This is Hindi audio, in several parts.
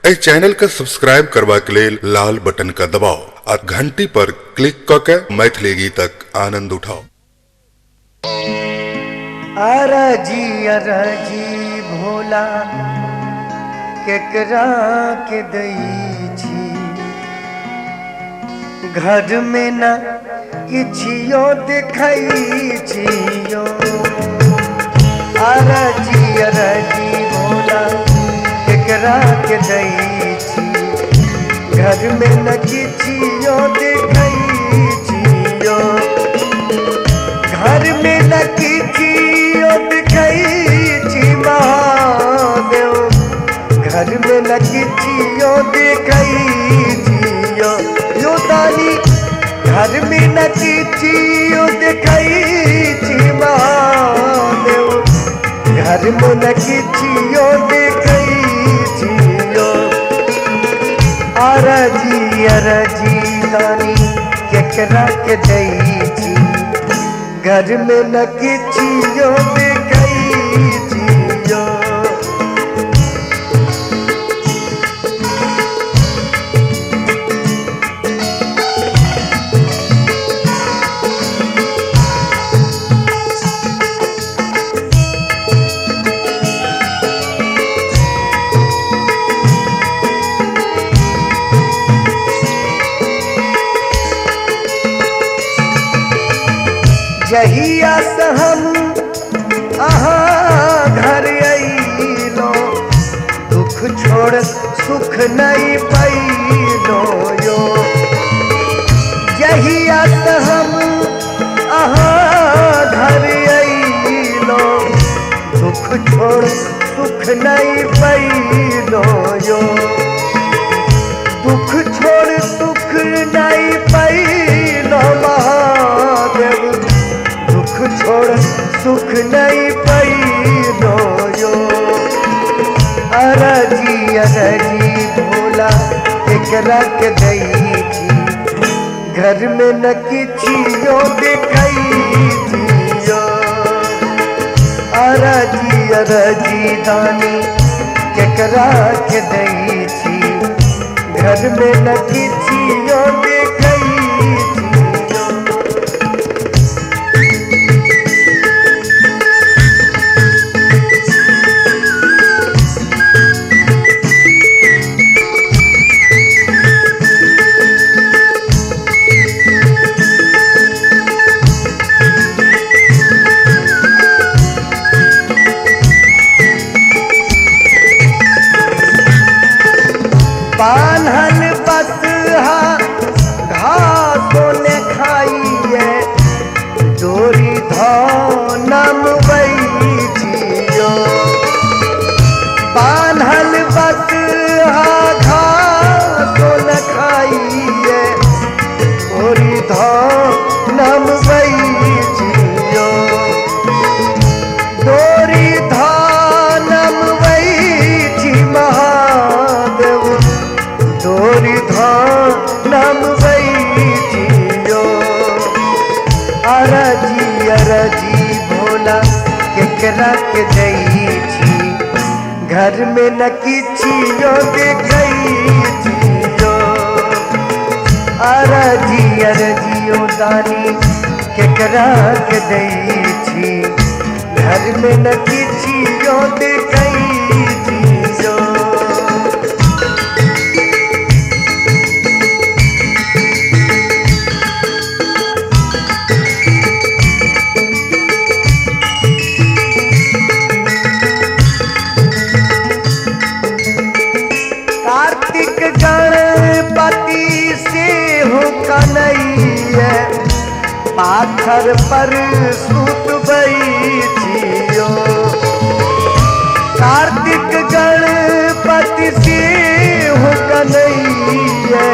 इस चैनल का सब्सक्राइब करवा के लेल लाल बटन का दबाओ और घंटी पर क्लिक करके मैथिली गीतक आनंद उठाओ। अरजी भोला केकरा के दई छी, घर में न किछियो देखई छियो। अरजी भोला केकरा के दई छी, घर में न किछियो देखई छियो। घर में न किछियो देखई छी महादेव, घर में न किछियो देखई छियो। यो दानी घर में न किछियो देखई छी महादेव, घर में न किछियो देखई छियो। अरजी दानी केकरा के दई छी, घर में न किछियो देखई छियो। जहिया से हम अहाँ घर अइलो, दुख छोड़ सुख नहीं पैलो यो। जहिया से हम अहाँ घर अइलो, दुख छोड़ सुख नहीं पैलो यो। दुख छोड़ सुख नहीं पैलो महादेव, दुख छोड़ सुख नहीं पैलो यो। अरजी भोला केकरा के दई छी, घर में न किछियो देखई छियो। अरजी दानी केकरा के दई छी, घर में न किछियो देखई छियो। बान्हल बसहा घासों ने खाइए, डोरी धनम बैठियो। बान्हल बसहा घासों ने खाइए, डोरी धनम बैठियो। डोरी धनम बैठी महादेव, डोरी धनम बैठियो। अरजी भोला केकरा के दई छी, घर में न किछियो देखई छियो। अरजी दानी केकरा के दई छी, घर में न किछियो देखई छियो। कार्तिक गणपति से हो कन्हैया, पाथर पर सूत बैठियो। कार्तिक गणपति से हो कन्हैया,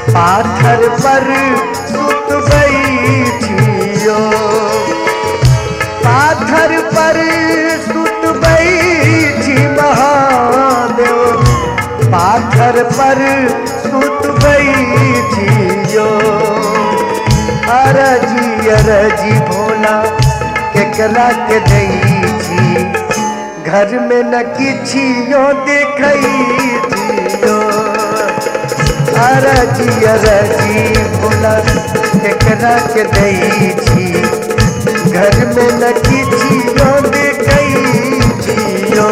पाथर पर सूत बैठियो। पाथर पर सूत बैठी महादेव, पाथर पर सूत बैठियो। अरजी भोला केकरा के दई छी, घर में न किछियो देखई छी। अरजी अरजी भोला केकरा के दई छी घर में न किछियो देखई छियो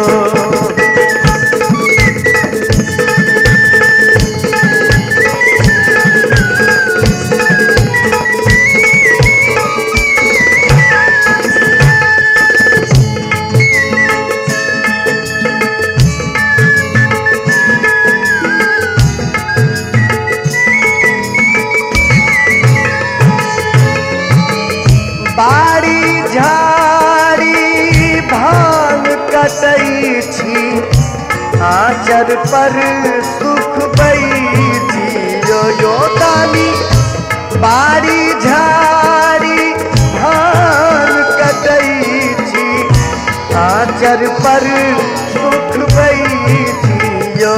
बाड़ी झाड़ी भांग कटई छी आचर पर सुख बैठी यो दानी बाड़ी झाड़ी भांग कटई छी आचर पर सुख बैठी यो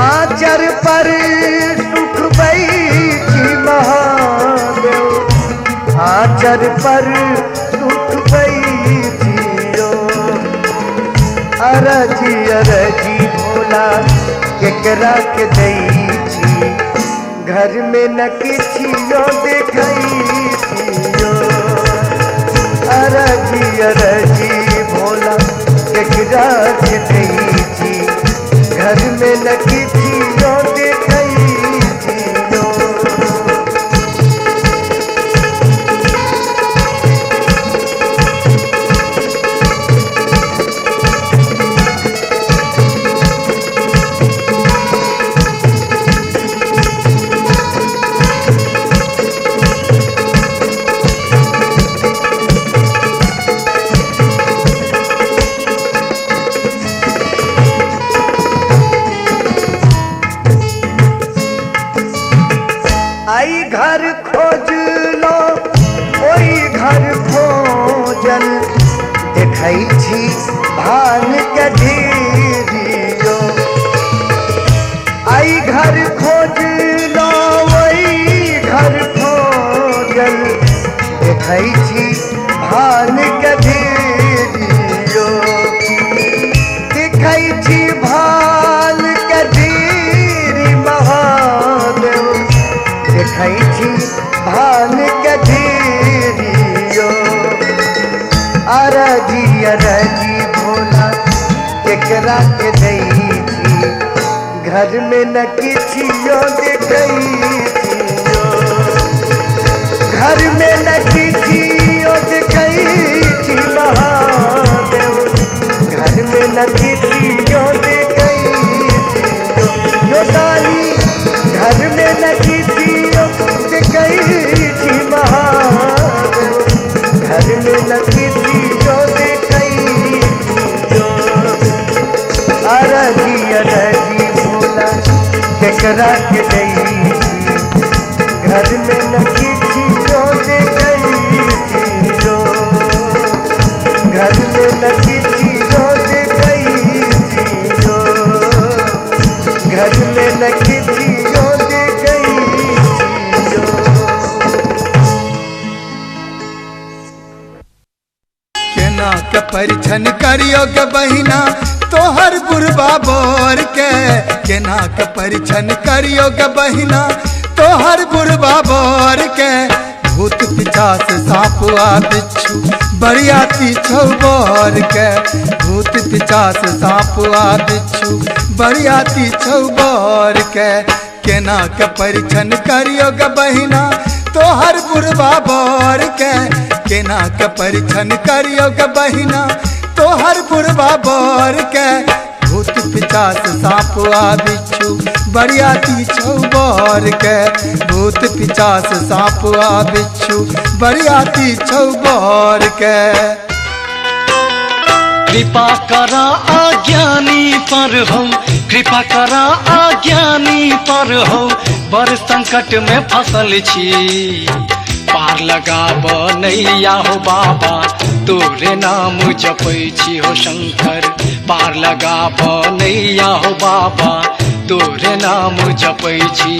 आचर पर सुख बैठी महादेव आचर पर सुख बैठियो अरजी अरजी भोला केकरा के दई छी घर में न किछियो देखई छियो अरजी अरजी भोला केकरा के दई छी घर में न किछियो देखई छियो आई घर खोज लो ओई घर खोजल देखई छी भान के ढेरियो आई घर खोज लो ओई घर खोजल देखई छी भान के ढेरियो देखई छी भान के ढेरी महादेव देखई छी भान के ढेरियो अरजी अरजी भोला केकरा के दई छी घर में न किछियो देखई छियो घर में न किछियो देखई छी महादेव घर में न किछियो देखई छियो यो दानी घर में न किछियो देखई छी महादेव घर में न किछियो देखई छियो अरजी अरजी भोला केकरा के दई छी घर में न किछियो देखई छियो घर में न किछियो देखई छियो घर में न किछियो देखई छियो केना के परिछन करियो के बहिना तोहर बुढ़बा बोर के केना के परिछन करियो के बहिना तोहर बुढ़बा बोर के भूत पिचास सापुआ बिच्छू बरियाती छौबर के भूत पिचास सापुआ बिच्छू बरियाती छौबर के केना के परिछन करियो के बहिना तोहर बुढ़बा बोर के केना के परिछन करियो के बहिना तोहर बुढ़बा बोर के भूत पिचास सापुआ बिच्छू बरियाती छौबर के भूत पिचास सापुआ बिच्छू बरियाती छौबर के कृपा करा अज्ञानी पर हो कृपा करा अज्ञानी पर हो बड़ संकट में फसल छी पार लगाब नैया हो बाबा तोरे नाम जपै छी हो शंकर पार लगाब नैया हो बाबा तोरे नाम जपै छी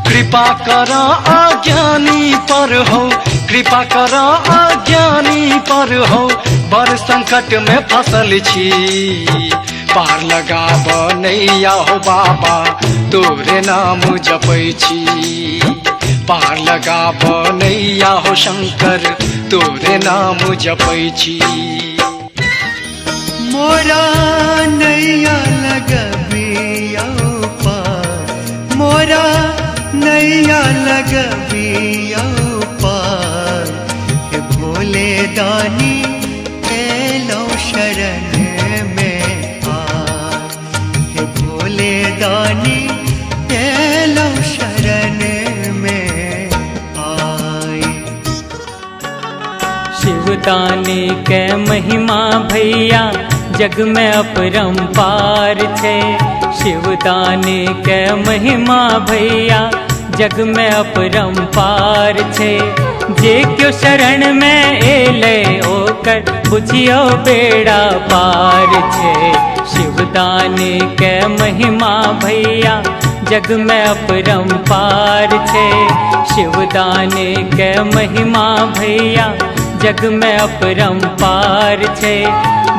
कृपा करा अज्ञानी पर हो कृपा करा अज्ञानी पर हो बड़ संकट में फसल छी पार लगाब नैया हो बाबा तोरे नाम जपै छी। पार लगाब नैया हो शंकर तोरे नाम जपै छी। मोरा नैया लगबिया पार, मोरा नैया लगबिया पार, हे भोले दानी एलो शरण में आर, हे भोले दानी एलो शरण में आए। शिवदानी के महिमा भैया जग में अपरंपार छे। शिवदानी के महिमा भैया जग में अपरंपार छे। जे क्यों शरण में एले ओकर बुझियो बेड़ा पार छे। शिवदानी के महिमा भैया जग में अपरंपार छे। शिवदानी के महिमा भैया जग में अपरंपार छे।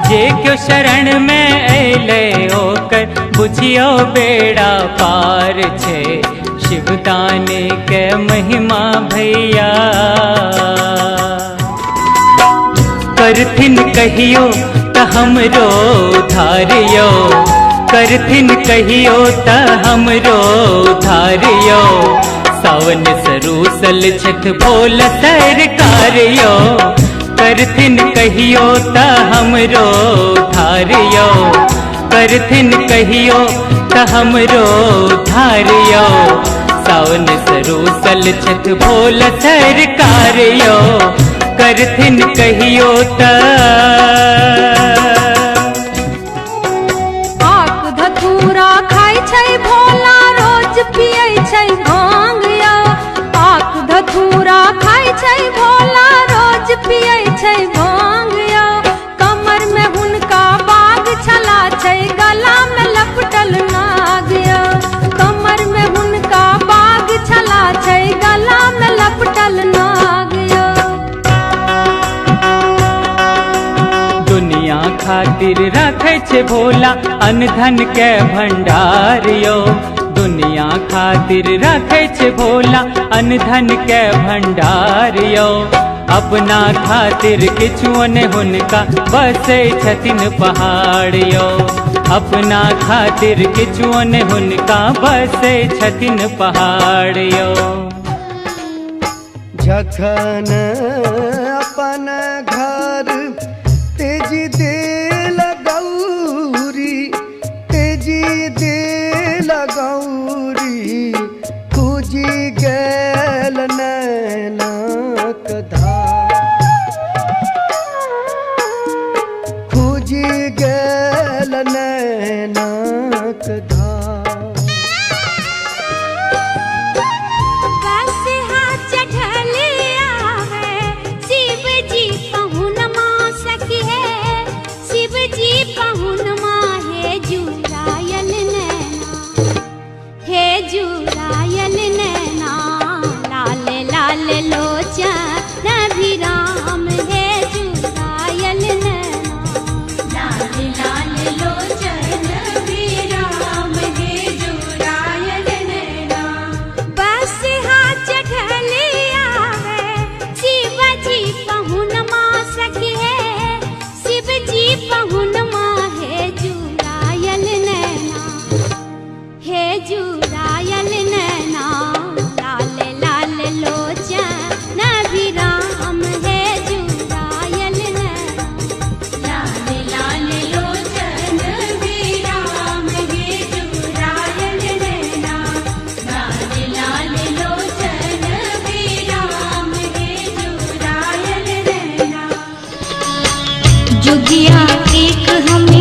जे क्यों शरण में एले ओकर बुझियो बेड़ा पार छे। शिवदानी के महिमा भैया करथिन कहियो त हमरो धारियो, करथिन कहियो त हमरो धारियो। सावन सरूसल छठ भोला सरकारियो, करथिन कहियो त हमरो धारियो। करथिन कहियो त हमरो धारियो। सावन सरूसल छठ भोला सरकारियो, करथिन कहियो त। आक धतूरा खाय छै भोला रोज पियै छै भांग यौ। आक धतूरा खाय छै भोला रोज पियै छै भांग यौ। कमर में हुनका बाग छला छै गला में लपटल नाग यौ। कमर में हुनका बाग छला छै गला में लपटल नाग यौ। दुनिया खातिर रखे छे भोला अन्न धन के भंडार यो। दुनिया खातिर रखे छे भोला अन्न धन के भंडार यो। अपना खातिर किछुओ ने हुनका बसे छथिन पहाड़ यो। अपना खातिर किछुओ ने हुनका बसे छथिन पहाड़ यो। जखन अपन घर तेजी दे लगौरी, तेजी दे लगौरी, खूजी गेल नैनक धार, खूजी गेल नैनक धार। जुगिया एक हमें